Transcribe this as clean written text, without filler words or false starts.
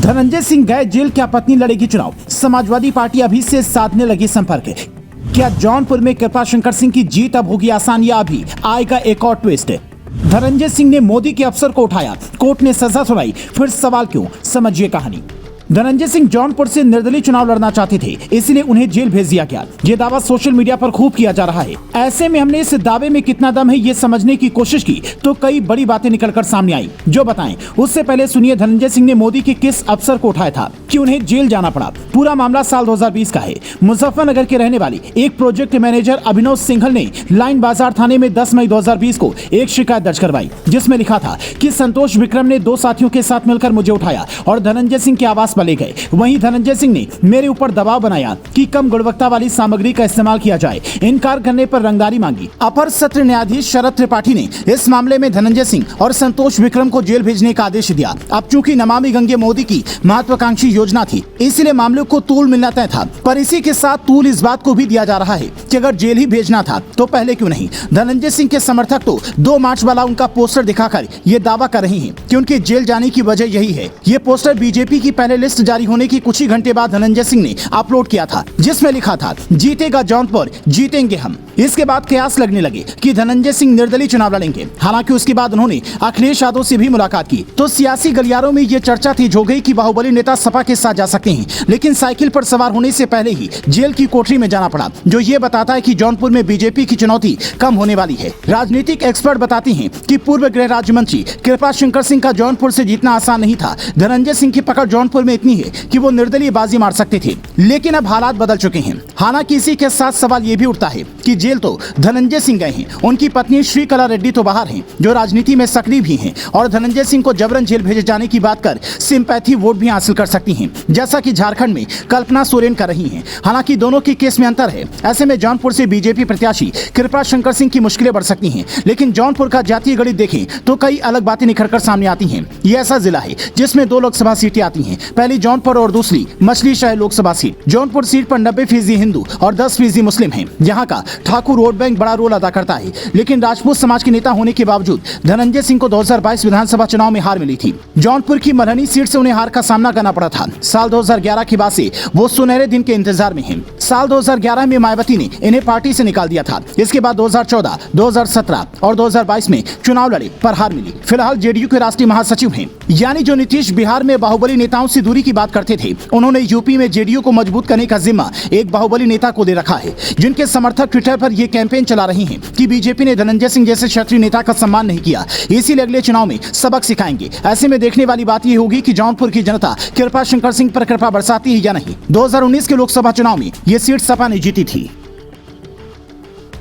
धनंजय सिंह गए जेल, क्या पत्नी लड़ेगी चुनाव? समाजवादी पार्टी अभी से साधने लगी संपर्क। क्या जौनपुर में कृपाशंकर सिंह की जीत अब होगी आसान या अभी आएगा एक और ट्विस्ट? धनंजय सिंह ने मोदी के अफसर को उठाया, कोर्ट ने सजा सुनाई, फिर सवाल क्यों? समझिए कहानी। धनंजय सिंह जौनपुर से निर्दलीय चुनाव लड़ना चाहते थे, इसलिए उन्हें जेल भेज दिया गया। ये दावा सोशल मीडिया पर खूब किया जा रहा है। ऐसे में हमने इस दावे में कितना दम है ये समझने की कोशिश की तो कई बड़ी बातें निकलकर सामने आई, जो बताएं। उससे पहले सुनिए धनंजय सिंह ने मोदी के किस अफसर को उठाया था कि उन्हें जेल जाना पड़ा। पूरा मामला साल 2020 का है। मुजफ्फरनगर के रहने वाली एक प्रोजेक्ट मैनेजर अभिनव सिंघल ने लाइन बाजार थाने में 10 मई 2020 को एक शिकायत दर्ज करवाई, जिसमें लिखा था कि संतोष विक्रम ने 2 साथियों के साथ मिलकर मुझे उठाया और धनंजय सिंह के आवास पर ले गए। वहीं धनंजय सिंह ने मेरे ऊपर दबाव बनाया कि कम गुणवत्ता वाली सामग्री का इस्तेमाल किया जाए। इनकार करने पर रंगदारी मांगी। अपर सत्र न्यायाधीश शरद त्रिपाठी ने इस मामले में धनंजय सिंह और संतोष विक्रम को जेल भेजने का आदेश दिया। अब चूंकि नमामि गंगे मोदी की महत्वाकांक्षी योजना थी, इसलिए मामले को तूल मिलना तय था। पर इसी के साथ तूल इस बात को भी दिया जा रहा है कि अगर जेल ही भेजना था तो पहले क्यों नहीं? धनंजय सिंह के समर्थक तो 2 मार्च वाला उनका पोस्टर दिखाकर ये दावा कर रही हैं कि उनके जेल जाने की वजह यही है। ये पोस्टर बीजेपी की पहले लिस्ट जारी होने की कुछ ही घंटे बाद धनंजय सिंह ने अपलोड किया था, जिसमें लिखा था, जीतेगा जौनपुर, जीतेंगे हम। इसके बाद कयास लगने लगे कि धनंजय सिंह निर्दलीय चुनाव लड़ेंगे। हालांकि उसके बाद उन्होंने अखिलेश यादव से भी मुलाकात की तो सियासी गलियारों में ये चर्चा तेज हो गई कि बाहुबली नेता सपा के साथ जा सकते हैं, लेकिन साइकिल पर सवार होने से पहले ही जेल की कोठरी में जाना पड़ा, जो ये बताता है कि जौनपुर में बीजेपी की चुनौती कम होने वाली है। राजनीतिक एक्सपर्ट बताते हैं कि पूर्व गृह राज्य मंत्री कृपाशंकर सिंह का जौनपुर से जीतना आसान नहीं था। धनंजय सिंह की पकड़ जौनपुर में इतनी है कि वो निर्दलीय बाजी मार सकते थे, लेकिन अब हालात बदल चुके हैं। हालांकि इसी के साथ सवाल ये भी उठता है कि जेल तो धनंजय सिंह गए हैं, उनकी पत्नी श्रीकला रेड्डी तो बाहर हैं, जो राजनीति में सक्रिय भी हैं और धनंजय सिंह को जबरन जेल भेजे जाने की बात कर सिंपैथी वोट भी हासिल कर सकती हैं, जैसा कि झारखंड में कल्पना सोरेन कर रही हैं। हालांकि दोनों के केस में अंतर है। ऐसे में जौनपुर से बीजेपी प्रत्याशी कृपाशंकर सिंह की मुश्किलें बढ़ सकती हैं, लेकिन जौनपुर का जातीय गणित देखें तो कई अलग बातें निखर कर सामने आती हैं। ये ऐसा जिला है जिसमें 2 लोकसभा सीटें आती हैं, पहली जौनपुर और दूसरी मछलीशहर लोकसभा सीट। जौनपुर सीट पर 90% हिंदू और 10% मुस्लिम हैं। यहाँ का ठाकुर वोट बैंक बड़ा रोल अदा करता है, लेकिन राजपूत समाज के नेता होने के बावजूद धनंजय सिंह को 2022 विधानसभा चुनाव में हार मिली थी। जौनपुर की मरहनी सीट से उन्हें हार का सामना करना पड़ा था। साल 2011 के बाद से वो सुनहरे दिन के इंतजार में हैं। साल 2011 में मायावती ने इन्हें पार्टी से निकाल दिया था। इसके बाद 2014, 2017 और 2022 में चुनाव लड़े पर हार मिली। फिलहाल जेडीयू के राष्ट्रीय महासचिव हैं। यानी जो नीतीश बिहार में बाहुबली नेताओं से दूरी की बात करते थे, उन्होंने यूपी में जेडीयू को मजबूत करने का जिम्मा एक बाहुबली नेता को दे रखा है, जिनके समर्थक ट्विटर पर यह कैंपेन चला रही हैं कि बीजेपी ने धनंजय सिंह जैसे क्षत्रिय नेता का सम्मान नहीं किया, इसीलिए अगले चुनाव में सबक सिखाएंगे। ऐसे में देखने वाली बात यह होगी कि जौनपुर की जनता कृपाशंकर सिंह पर कृपा बरसाती है या नहीं। 2019 के लोकसभा चुनाव में ये सीट सपा ने जीती थी।